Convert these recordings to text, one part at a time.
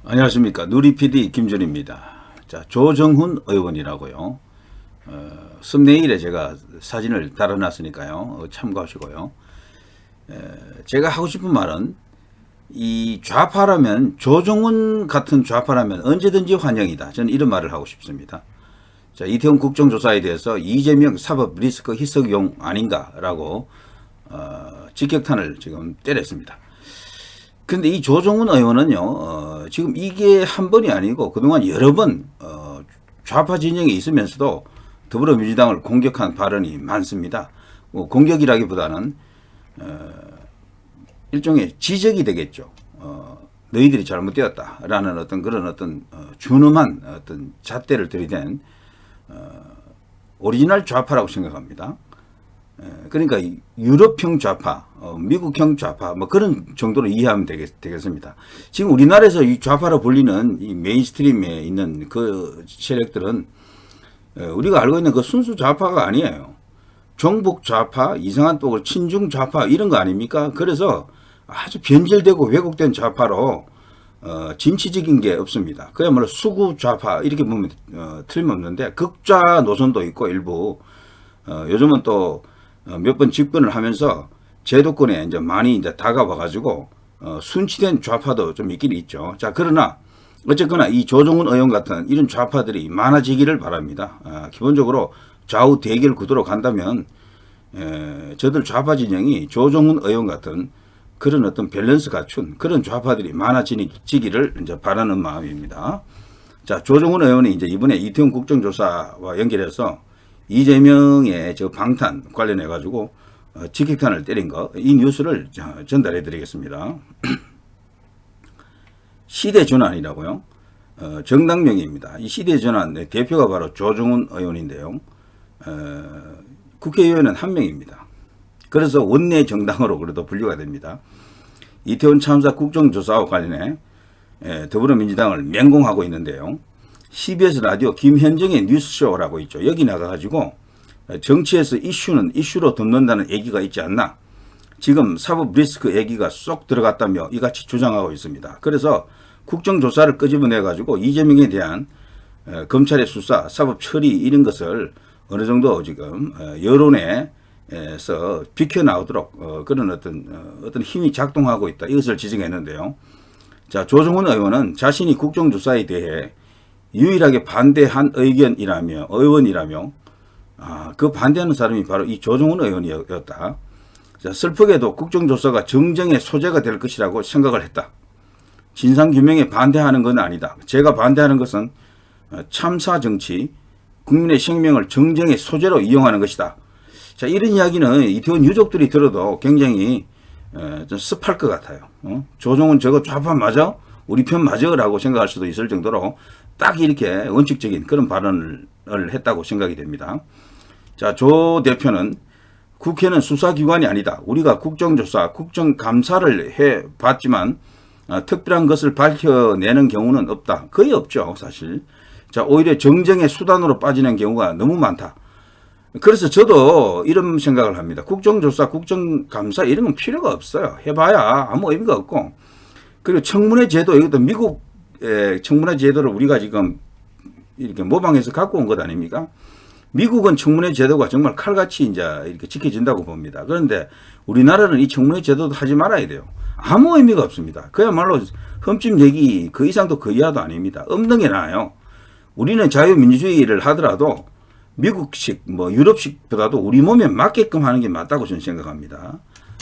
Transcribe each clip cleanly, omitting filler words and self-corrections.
안녕하십니까. 누리PD 김준입니다. 자, 조정훈 의원이라고요. 썸네일에 제가 사진을 달아놨으니까요. 참고하시고요. 제가 하고 싶은 말은 이 좌파라면 조정훈 같은 좌파라면 언제든지 환영이다. 저는 이런 말을 하고 싶습니다. 자, 이태원 국정조사에 대해서 이재명 사법 리스크 희석용 아닌가라고 직격탄을 지금 때렸습니다. 근데 이 조정훈 의원은요, 지금 이게 한 번이 아니고 그동안 여러 번, 좌파 진영에 있으면서도 더불어민주당을 공격한 발언이 많습니다. 공격이라기보다는, 일종의 지적이 되겠죠. 너희들이 잘못되었다라는 어떤 그런 준엄한 어떤 잣대를 들이댄, 오리지널 좌파라고 생각합니다. 그러니까 유럽형 좌파, 미국형 좌파 뭐 그런 정도로 이해하면 되겠습니다. 지금 우리나라에서 이 좌파로 불리는 이 메인스트림에 있는 그 세력들은 우리가 알고 있는 그 순수 좌파가 아니에요. 종북 좌파, 이상한 또 친중 좌파 이런 거 아닙니까? 그래서 아주 변질되고 왜곡된 좌파로 진취적인 게 없습니다. 그야말로 수구 좌파 이렇게 보면 틀림없는데 극좌 노선도 있고 일부 요즘은 또 몇 번 집권을 하면서 제도권에 이제 많이 이제 다가와가지고 순치된 좌파도 좀 있긴 있죠. 자, 그러나 어쨌거나 이 조정훈 의원 같은 이런 좌파들이 많아지기를 바랍니다. 기본적으로 좌우 대결 구도로 간다면 저들 좌파 진영이 조정훈 의원 같은 그런 어떤 밸런스 갖춘 그런 좌파들이 많아지기를 이제 바라는 마음입니다. 자, 조정훈 의원이 이제 이번에 이태원 국정조사와 연결해서 이재명의 저 방탄 관련해 가지고 직격탄을 때린 거, 이 뉴스를 전달해 드리겠습니다. 시대전환이라고요. 정당명입니다. 이 시대전환 대표가 바로 조정훈 의원인데요. 국회의원은 한 명입니다. 그래서 원내 정당으로 그래도 분류가 됩니다. 이태원 참사 국정조사와 관련해 더불어민주당을 맹공하고 있는데요. CBS 라디오 김현정의 뉴스쇼라고 있죠. 여기 나가가지고 정치에서 이슈는 이슈로 덮는다는 얘기가 있지 않나. 지금 사법 리스크 얘기가 쏙 들어갔다며 이같이 주장하고 있습니다. 그래서 국정조사를 끄집어내가지고 이재명에 대한 검찰의 수사, 사법 처리 이런 것을 어느 정도 지금 여론에서 비켜나오도록 그런 어떤 힘이 작동하고 있다. 이것을 지적했는데요. 자, 조정훈 의원은 자신이 국정조사에 대해 유일하게 반대한 의원이라며 그 반대하는 사람이 바로 이 조정훈 의원이었다. 자, 슬프게도 국정조사가 정쟁의 소재가 될 것이라고 생각을 했다. 진상규명에 반대하는 건 아니다. 제가 반대하는 것은 참사 정치, 국민의 생명을 정쟁의 소재로 이용하는 것이다. 자, 이런 이야기는 이태원 유족들이 들어도 굉장히 좀 습할 것 같아요. 조정훈 저거 좌파 맞아? 우리 편 맞아? 라고 생각할 수도 있을 정도로 딱 이렇게 원칙적인 그런 발언을 했다고 생각이 됩니다. 자, 조 대표는 국회는 수사기관이 아니다. 우리가 국정조사, 국정감사를 해봤지만 특별한 것을 밝혀내는 경우는 없다. 거의 없죠, 사실. 자, 오히려 정쟁의 수단으로 빠지는 경우가 너무 많다. 그래서 저도 이런 생각을 합니다. 국정조사, 국정감사 이런 건 필요가 없어요. 해봐야 아무 의미가 없고. 그리고 청문회 제도, 이것도 미국 청문회 제도를 우리가 지금 이렇게 모방해서 갖고 온 것 아닙니까? 미국은 청문회 제도가 정말 칼같이 이제 이렇게 지켜진다고 봅니다. 그런데 우리나라는 이 청문회 제도도 하지 말아야 돼요. 아무 의미가 없습니다. 그야말로 흠집 내기 그 이상도 그 이하도 아닙니다. 없는 게 나아요. 우리는 자유민주주의를 하더라도 미국식, 유럽식보다도 우리 몸에 맞게끔 하는 게 맞다고 저는 생각합니다.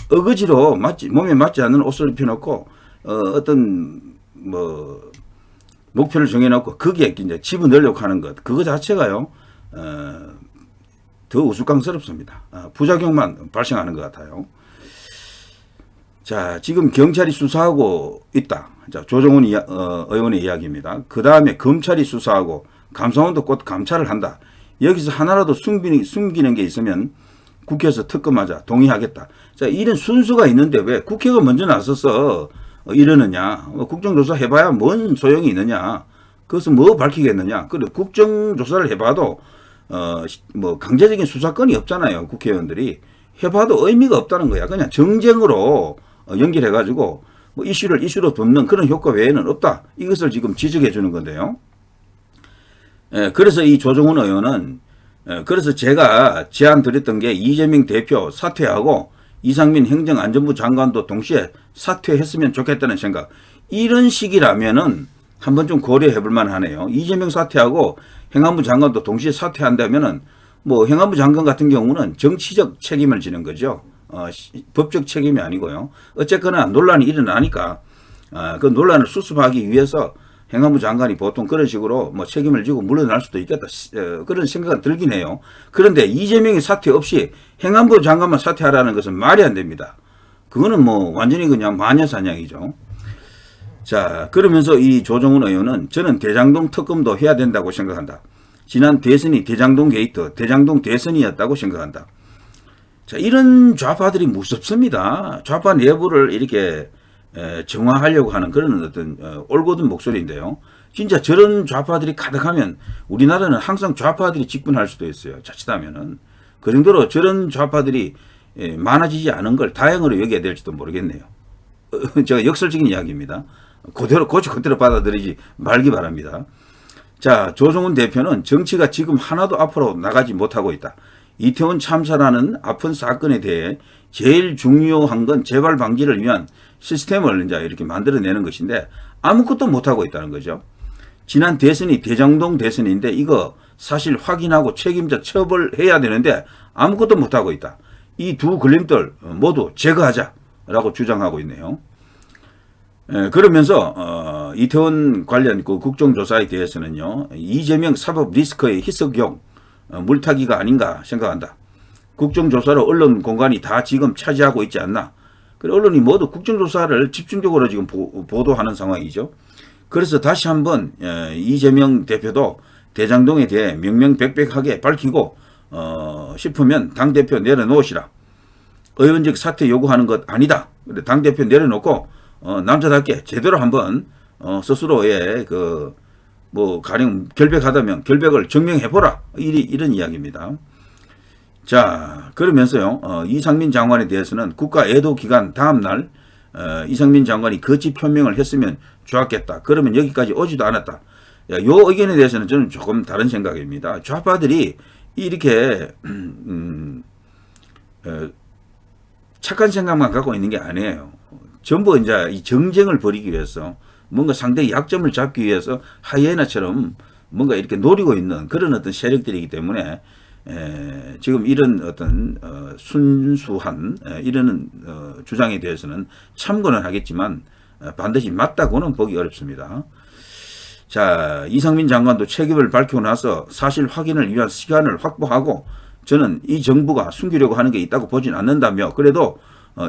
어거지로 몸에 맞지 않는 옷을 입혀놓고, 목표를 정해놓고 거기에 이제 집어넣으려고 하는 것, 그거 자체가요, 더 우스꽝스럽습니다. 부작용만 발생하는 것 같아요. 자, 지금 경찰이 수사하고 있다. 자, 조정훈 의원의 이야기입니다. 그 다음에 검찰이 수사하고 감사원도 곧 감찰을 한다. 여기서 하나라도 숨기는 게 있으면 국회에서 특검하자 동의하겠다. 자, 이런 순수가 있는데 왜 국회가 먼저 나서서 이러느냐. 국정조사 해봐야 뭔 소용이 있느냐. 그것은 뭐 밝히겠느냐. 그리고 국정조사를 해봐도 강제적인 수사권이 없잖아요. 국회의원들이. 해봐도 의미가 없다는 거야. 그냥 정쟁으로 연결해가지고 뭐 이슈를 이슈로 덮는 그런 효과 외에는 없다. 이것을 지금 지적해 주는 건데요. 그래서 이 조정훈 의원은 그래서 제가 제안 드렸던 게 이재명 대표 사퇴하고 이상민 행정안전부 장관도 동시에 사퇴했으면 좋겠다는 생각. 이런 식이라면은 한번 좀 고려해 볼 만하네요. 이재명 사퇴하고 행안부 장관도 동시에 사퇴한다면은 뭐 행안부 장관 같은 경우는 정치적 책임을 지는 거죠. 법적 책임이 아니고요. 어쨌거나 논란이 일어나니까 그 논란을 수습하기 위해서 행안부 장관이 보통 그런 식으로 뭐 책임을 지고 물러날 수도 있겠다. 그런 생각은 들긴 해요. 그런데 이재명이 사퇴 없이 행안부 장관만 사퇴하라는 것은 말이 안 됩니다. 그거는 뭐 완전히 그냥 마녀사냥이죠. 자, 그러면서 이 조정훈 의원은 저는 대장동 특검도 해야 된다고 생각한다. 지난 대선이 대장동 게이트, 대장동 대선이었다고 생각한다. 자, 이런 좌파들이 무섭습니다. 좌파 내부를 이렇게 정화하려고 하는 그런 어떤 올곧은 목소리인데요. 진짜 저런 좌파들이 가득하면 우리나라는 항상 좌파들이 집권할 수도 있어요. 자칫하면은. 그 정도로 저런 좌파들이 많아지지 않은 걸 다행으로 여겨야 될지도 모르겠네요. 제가 역설적인 이야기입니다. 그대로 그대로 받아들이지 말기 바랍니다. 자, 조정훈 대표는 정치가 지금 하나도 앞으로 나가지 못하고 있다. 이태원 참사라는 아픈 사건에 대해 제일 중요한 건 재발 방지를 위한 시스템을 이제 이렇게 만들어내는 것인데 아무것도 못하고 있다는 거죠. 지난 대선이 대장동 대선인데 이거 사실 확인하고 책임자 처벌해야 되는데 아무것도 못하고 있다. 이 두 걸림돌 모두 제거하자라고 주장하고 있네요. 그러면서 이태원 관련 그 국정조사에 대해서는요. 이재명 사법 리스크의 희석용 물타기가 아닌가 생각한다. 국정조사로 언론 공간이 다 지금 차지하고 있지 않나. 언론이 모두 국정조사를 집중적으로 지금 보도하는 상황이죠. 그래서 다시 한번 이재명 대표도 대장동에 대해 명명백백하게 밝히고 싶으면 당대표 내려놓으시라. 의원직 사퇴 요구하는 것 아니다. 당대표 내려놓고 남자답게 제대로 한번 스스로의 뭐 가령 결백하다면 결백을 증명해보라. 이런 이야기입니다. 자, 그러면서요. 이상민 장관에 대해서는 국가 애도 기간 다음 날 이상민 장관이 거짓 표명을 했으면 좋았겠다. 그러면 여기까지 오지도 않았다. 요 의견에 대해서는 저는 조금 다른 생각입니다. 좌파들이 이렇게 착한 생각만 갖고 있는 게 아니에요. 전부 이제 이 정쟁을 벌이기 위해서 뭔가 상대의 약점을 잡기 위해서 하이에나처럼 뭔가 이렇게 노리고 있는 그런 어떤 세력들이기 때문에 지금 이런 어떤 순수한 이런 주장에 대해서는 참고는 하겠지만 반드시 맞다고는 보기 어렵습니다. 자, 이상민 장관도 책임을 밝히고 나서 사실 확인을 위한 시간을 확보하고 저는 이 정부가 숨기려고 하는 게 있다고 보진 않는다며 그래도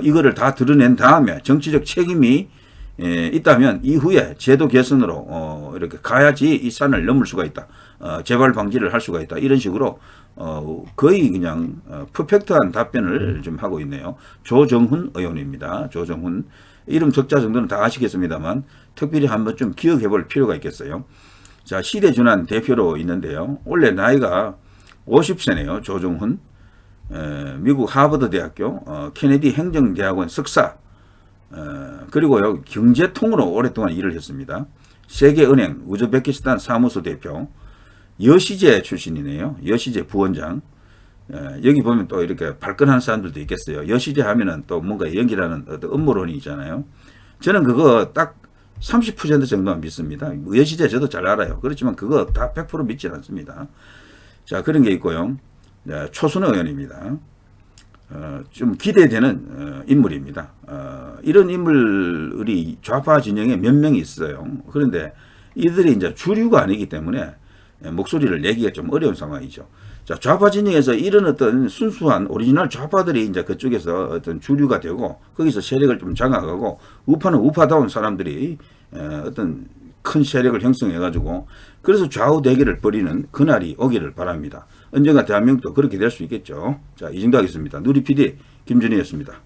이거를 다 드러낸 다음에 정치적 책임이 있다면 이후에 제도 개선으로 이렇게 가야지 이 산을 넘을 수가 있다. 재발 방지를 할 수가 있다. 이런 식으로 거의 그냥 퍼펙트한 답변을 좀 하고 있네요. 조정훈 의원입니다. 조정훈. 이름 적자 정도는 다 아시겠습니다만 특별히 한번 좀 기억해 볼 필요가 있겠어요. 자, 시대준환 대표로 있는데요. 원래 나이가 50세네요. 조정훈. 미국 하버드 대학교 케네디 행정대학원 석사 그리고요 경제통으로 오랫동안 일을 했습니다. 세계은행 우즈베키스탄 사무소 대표 여시제 출신이네요. 여시제 부원장. 여기 보면 또 이렇게 발끈한 사람들도 있겠어요. 여시제 하면은 또 뭔가 연기라는 어떤 음모론이 있잖아요. 저는 그거 딱 30% 정도만 믿습니다. 여시제 저도 잘 알아요. 그렇지만 그거 다 100% 믿지 않습니다. 자, 그런 게 있고요. 초순 의원입니다. 좀 기대되는 인물입니다. 이런 인물이 좌파 진영에 몇 명이 있어요. 그런데 이들이 이제 주류가 아니기 때문에 목소리를 내기가 좀 어려운 상황이죠. 자, 좌파 진영에서 이런 어떤 순수한 오리지널 좌파들이 이제 그쪽에서 어떤 주류가 되고 거기서 세력을 좀 장악하고 우파는 우파다운 사람들이 어떤 큰 세력을 형성해가지고 그래서 좌우 대결을 벌이는 그날이 오기를 바랍니다. 언젠가 대한민국도 그렇게 될 수 있겠죠. 자, 이 정도 하겠습니다. 누리 PD 김준희였습니다.